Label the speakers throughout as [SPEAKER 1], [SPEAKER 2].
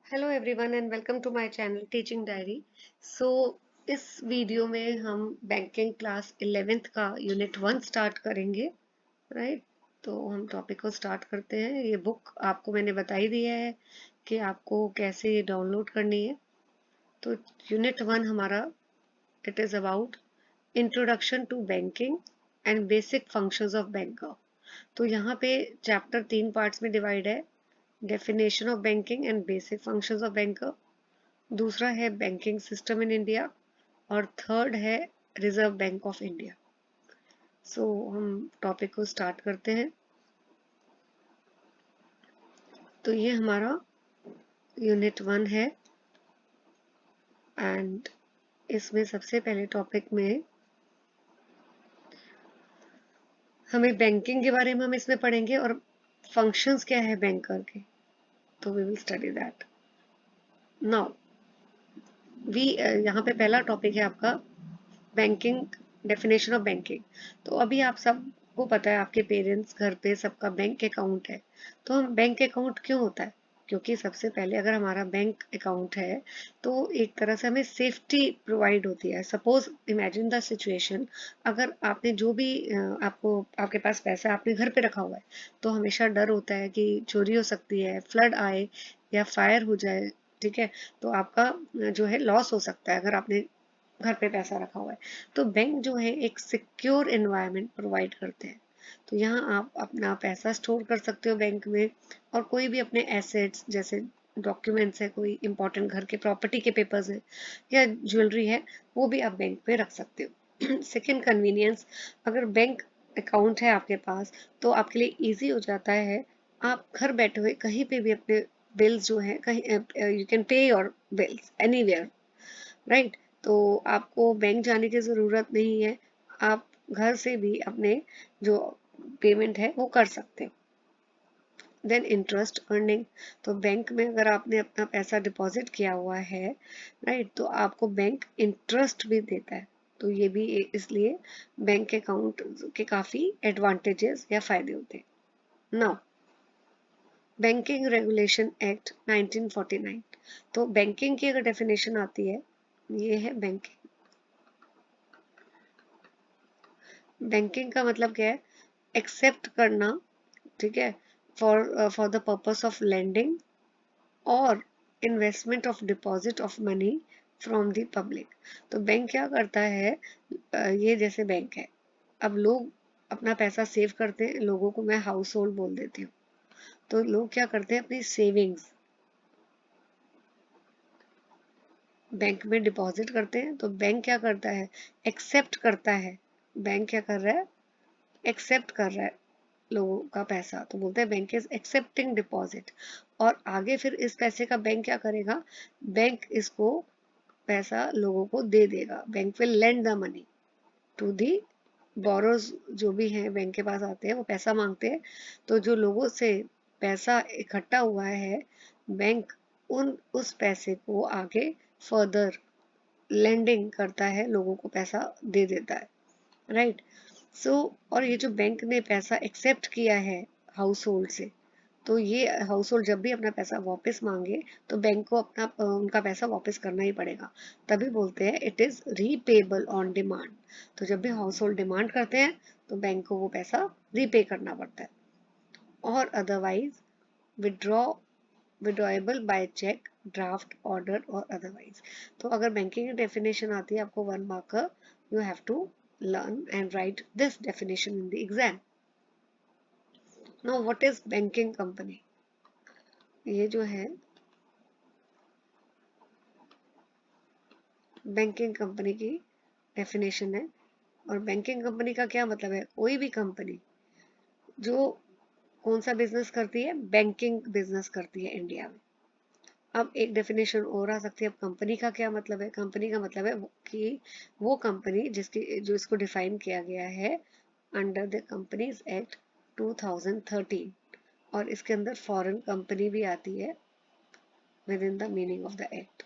[SPEAKER 1] Hello everyone and welcome to my channel teaching diary. So इस वीडियो में हम बैंकिंग क्लास 11th का यूनिट 1 स्टार्ट करेंगे। राइट, तो हम टॉपिक को स्टार्ट करते हैं। ये बुक आपको मैंने बताई दिया है कि आपको कैसे ये डाउनलोड करनी है। तो यूनिट 1 हमारा it is about introduction to banking and basic functions of banker. तो यहाँ पे चैप्टर 3 पार्ट्स में डिवाइड है। Definition of banking and basic functions of banker, दूसरा है बैंकिंग सिस्टम इन इंडिया और थर्ड है reserve bank of India. So हम टॉपिक को स्टार्ट करते हैं। तो ये हमारा यूनिट 1 है एंड इसमें सबसे पहले टॉपिक में हमें बैंकिंग के बारे में हम इसमें पढ़ेंगे और फंक्शंस क्या है बैंकर के। तो we will study that now. We यहाँ पे पहला टॉपिक है आपका बैंकिंग, डेफिनेशन ऑफ बैंकिंग। तो अभी आप सबको पता है, आपके पेरेंट्स घर पे सबका बैंक अकाउंट है। तो हम बैंक अकाउंट क्यों होता है? क्योंकि सबसे पहले अगर हमारा बैंक अकाउंट है तो एक तरह से हमें सेफ्टी प्रोवाइड होती है। सपोज इमेजिन द सिचुएशन, अगर आपने जो भी आपको आपके पास पैसा आपने घर पे रखा हुआ है तो हमेशा डर होता है कि चोरी हो सकती है, फ्लड आए या फायर हो जाए। ठीक है, तो आपका जो है लॉस हो सकता है अगर आपने घर पे पैसा रखा हुआ है। तो बैंक जो है एक सिक्योर एनवायरनमेंट प्रोवाइड करते हैं। तो यहाँ आप अपना पैसा स्टोर कर सकते हो बैंक में, और कोई भी अपने एसेट्स जैसे डॉक्यूमेंट्स है, कोई इंपॉर्टेंट घर के प्रॉपर्टी के पेपर्स है या ज्वेलरी है, वो भी आप बैंक पे रख सकते हो। Second, convenience. अगर बैंक अकाउंट है आपके पास तो आपके लिए ईजी हो जाता है। आप घर बैठे हुए कहीं पे भी अपने बिल्स जो है, कहीं you can pay your bills anywhere. Right, तो आपको बैंक जाने की ज़रूरत नहीं है। आप घर से भी अपने जो पेमेंट है वो कर सकते हो। Then interest earning. तो बैंक में अगर आपने अपना पैसा डिपॉजिट किया हुआ है, राइट, तो आपको बैंक इंटरेस्ट भी देता है। तो ये भी इसलिए बैंक अकाउंट के काफ़ी एडवांटेजेस या फ़ायदे होते हैं। Now, banking regulation act 1949। तो बैंकिंग की अगर डेफिनेशन आती है, ये है बैंकिंग। बैंकिंग का मतलब क्या है? एक्सेप्ट करना, ठीक है, for the purpose of lending और investment of deposit of money from the public. तो बैंक क्या करता है, ये जैसे बैंक है, अब लोग अपना पैसा सेव करते हैं। लोगों को मैं हाउस होल्ड बोल देती हूँ। तो लोग क्या करते हैं, अपनी सेविंग्स बैंक में डिपॉजिट करते हैं। तो बैंक क्या करता है, एक्सेप्ट करता है। बैंक क्या कर रहा है, एक्सेप्ट कर रहा है लोगों का पैसा। तो बोलते हैं बैंक इज एक्सेप्टिंग डिपॉजिट। और आगे फिर इस पैसे का बैंक क्या करेगा, बैंक इसको पैसा लोगों को दे देगा। Bank will lend the money to the borrows. जो भी हैं बैंक के पास आते हैं वो पैसा मांगते हैं। तो जो लोगों से पैसा इकट्ठा हुआ है, बैंक उन उस पैसे को आगे फर्दर लेंडिंग करता है, लोगों को पैसा दे देता है। राइट, सो और ये जो बैंक ने पैसा एक्सेप्ट किया है हाउस होल्ड से, तो ये हाउस होल्ड जब भी अपना पैसा वापस मांगे तो बैंक को अपना उनका पैसा वापस करना ही पड़ेगा। तभी बोलते हैं it is repayable on demand. तो जब भी हाउस होल्ड डिमांड करते हैं तो बैंक को वो पैसा रीपे करना पड़ता है। और otherwise withdraw withdrawable by cheque, draft, order और अदरवाइज। तो अगर बैंकिंग की डेफिनेशन आती है आपको 1 marker, you have to learn and write this definition in the exam. Now, what is banking company? ये जो है बैंकिंग कंपनी की डेफिनेशन है। और बैंकिंग कंपनी का क्या मतलब है, कोई भी कंपनी जो कौन सा बिजनेस करती है, बैंकिंग बिजनेस करती है इंडिया में। अब एक डेफिनेशन और आ सकती है। अब कंपनी का क्या मतलब है, कंपनी का मतलब है कि वो कंपनी जिसकी जो इसको डिफाइन किया गया है अंडर द कंपनीज एक्ट 2013, और इसके अंदर फॉरेन कंपनी भी आती है with in the meaning of the act.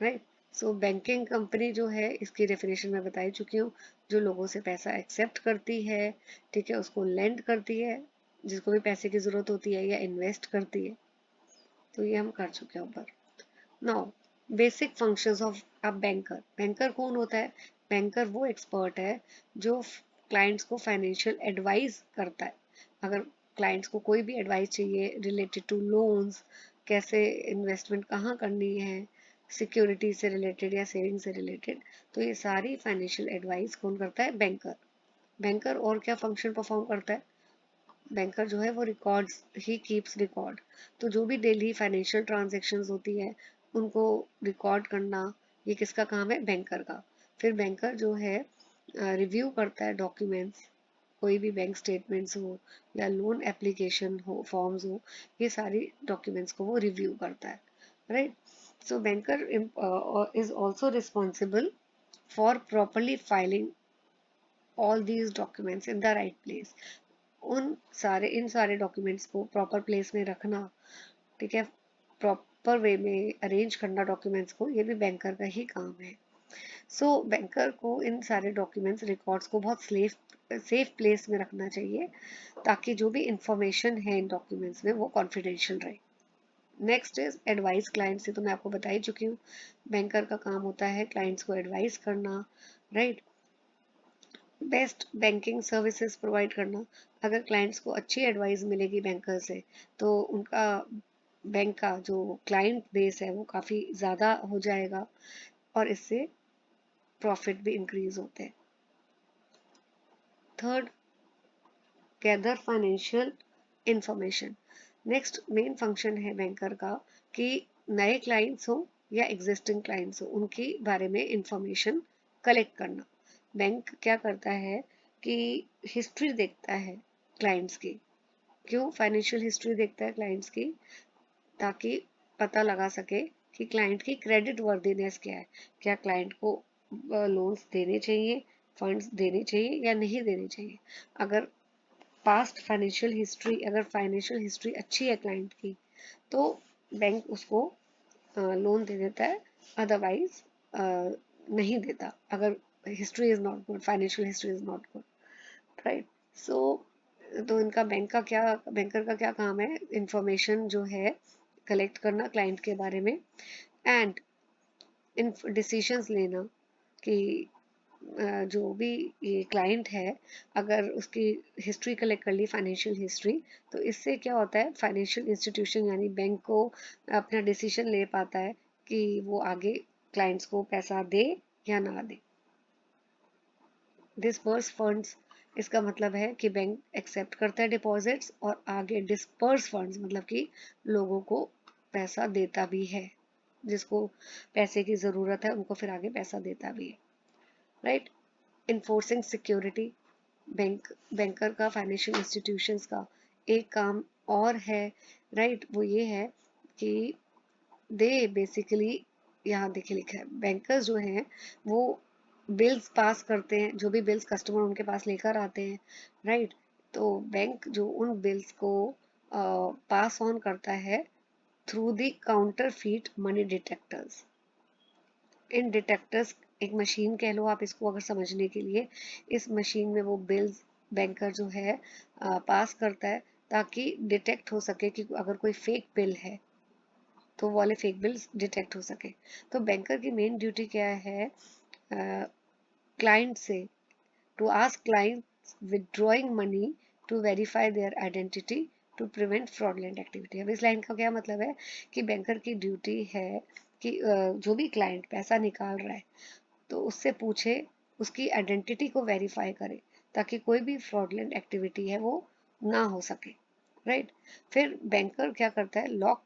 [SPEAKER 1] Right, so banking company जो है इसकी डेफिनेशन मैं बता चुकी हूँ, जो लोगों से पैसा एक्सेप्ट करती है, ठीक है, उसको लेंड करती है जिसको भी पैसे की जरूरत होती है, या इन्वेस्ट करती है। तो ये हम कर चुके हैं ऊपर। Now basic functions of a banker. Banker कौन होता है? बैंकर वो एक्सपर्ट है जो क्लाइंट्स को फाइनेंशियल एडवाइस करता है। अगर क्लाइंट्स को कोई भी एडवाइस चाहिए रिलेटेड टू लोन्स, कैसे इन्वेस्टमेंट कहाँ करनी है, सिक्योरिटी से रिलेटेड या सेविंग से रिलेटेड, तो ये सारी फाइनेंशियल एडवाइस कौन करता है? बैंकर। बैंकर और क्या फंक्शन परफॉर्म करता है? बैंकर जो है वो रिकॉर्ड्स ही कीप्स रिकॉर्ड। तो जो भी डेली फाइनेंशियल ट्रांजेक्शन्स होती है उनको रिकॉर्ड करना, ये किसका काम है? बैंकर का। फिर बैंकर जो है रिव्यू करता है डॉक्यूमेंट्स, कोई भी बैंक स्टेटमेंट्स हो या लोन एप्लीकेशन हो, फॉर्म्स हो, ये सारी डॉक्यूमेंट्स को वो रिव्यू करता है, right. So banker is also responsible for properly filing all these documents in the right place. इन सारे डॉक्यूमेंट्स को प्रॉपर प्लेस में रखना, ठीक है, प्रॉपर वे में अरेंज करना डॉक्यूमेंट्स को, ये भी बैंकर का ही काम है। सो बैंकर को इन सारे डॉक्यूमेंट्स रिकॉर्ड्स को बहुत सेफ प्लेस में रखना चाहिए ताकि जो भी इंफॉर्मेशन है इन डॉक्यूमेंट्स में वो कॉन्फिडेंशियल रहे। नेक्स्ट इज एडवाइस क्लाइंट से, तो मैं आपको बता ही चुकी हूँ, बैंकर का काम होता है क्लाइंट्स को एडवाइस करना, right. Best banking services provide करना। अगर क्लाइंट्स को अच्छी एडवाइस मिलेगी बैंकर से तो उनका बैंक का जो क्लाइंट बेस है वो काफ़ी ज़्यादा हो जाएगा और इससे प्रॉफिट भी इंक्रीज होते हैं। Third, gather financial information. Next main function है बैंकर का कि नए क्लाइंट्स हो या एग्जिस्टिंग क्लाइंट्स हो उनके बारे में इंफॉर्मेशन कलेक्ट करना। बैंक क्या करता है कि हिस्ट्री देखता है क्लाइंट्स की। क्यों फाइनेंशियल हिस्ट्री देखता है क्लाइंट्स की? ताकि पता लगा सके कि क्लाइंट की क्रेडिट वर्दीनेस क्या है, क्या क्लाइंट को लोन्स देने चाहिए, फंड्स देने चाहिए या नहीं देने चाहिए। अगर अगर फाइनेंशियल हिस्ट्री अच्छी है क्लाइंट की तो बैंक उसको लोन दे देता है, अदरवाइज नहीं देता अगर history is not good, financial history is not good, right. So तो इनका बैंकर का क्या काम है? इंफॉर्मेशन जो है कलेक्ट करना क्लाइंट के बारे में एंड इन डिसीजंस लेना कि जो भी ये क्लाइंट है अगर उसकी हिस्ट्री कलेक्ट कर ली, फाइनेंशियल हिस्ट्री, तो इससे क्या होता है फाइनेंशियल इंस्टीट्यूशन यानी बैंक को अपना डिसीजन ले पाता है कि वो आगे क्लाइंट्स को पैसा दे या ना दे। डिस्पर्स फंड्स, इसका मतलब है कि बैंक एक्सेप्ट करता है डिपॉजिट्स और आगे डिस्पर्स फंड्स मतलब कि लोगों को पैसा देता भी है, जिसको पैसे की ज़रूरत है उनको फिर आगे पैसा देता भी है, राइट। इन्फोर्सिंग सिक्योरिटी, बैंकर का फाइनेंशियल इंस्टीट्यूशंस का एक काम और है, राइट, वो ये है कि दे बेसिकली, यहाँ देखिए लिखा है बैंकर्स जो हैं वो बिल्स पास करते हैं, जो भी बिल्स कस्टमर उनके पास लेकर आते हैं, राइट। तो बैंक जो उन बिल्स को पास ऑन करता है through the counter feet money detectors. In detectors एक मशीन कह लो आप इसको अगर समझने के लिए, इस मशीन में वो बिल्स बैंकर जो है पास करता है ताकि डिटेक्ट हो सके कि अगर कोई फेक बिल है तो वो वाले फेक बिल्स डिटेक्ट हो सके। तो बैंकर की मेन ड्यूटी क्या है? क्लाइंट से to ask clients withdrawing money to verify their identity to prevent fraudulent activity. अब इस लाइन का क्या मतलब है कि बैंकर की ड्यूटी है कि जो भी क्लाइंट पैसा निकाल रहा है तो उससे पूछे, उसकी आइडेंटिटी को वेरीफाई करे ताकि कोई भी फ्रॉडलेंट एक्टिविटी है वो ना हो सके, राइट। फिर बैंकर क्या करता है? लॉक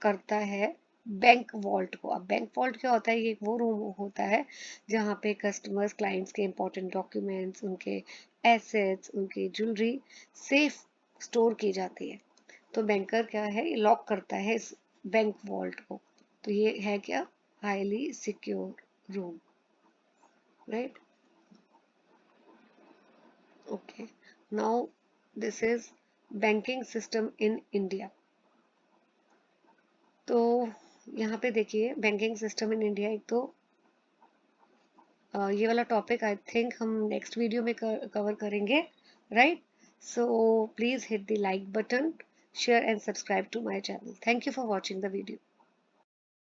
[SPEAKER 1] करता है बैंक वॉल्ट को। अब बैंक वॉल्ट क्या होता है? ये वो रूम होता है जहाँ पे कस्टमर्स क्लाइंट्स के इंपॉर्टेंट डॉक्यूमेंट्स, उनके एसेट्स, उनकी ज्वेलरी सेफ स्टोर की जाती है। तो बैंकर क्या है? लॉक करता है इस बैंक वॉल्ट को। तो ये है क्या? Highly secure room, right. Okay, now this is banking system in India. तो यहाँ पे देखिए बैंकिंग सिस्टम इन इंडिया, एक तो ये वाला टॉपिक आई थिंक हम नेक्स्ट वीडियो में कवर करेंगे, right. So please hit the like button, share and subscribe to my channel. Thank you for watching the video.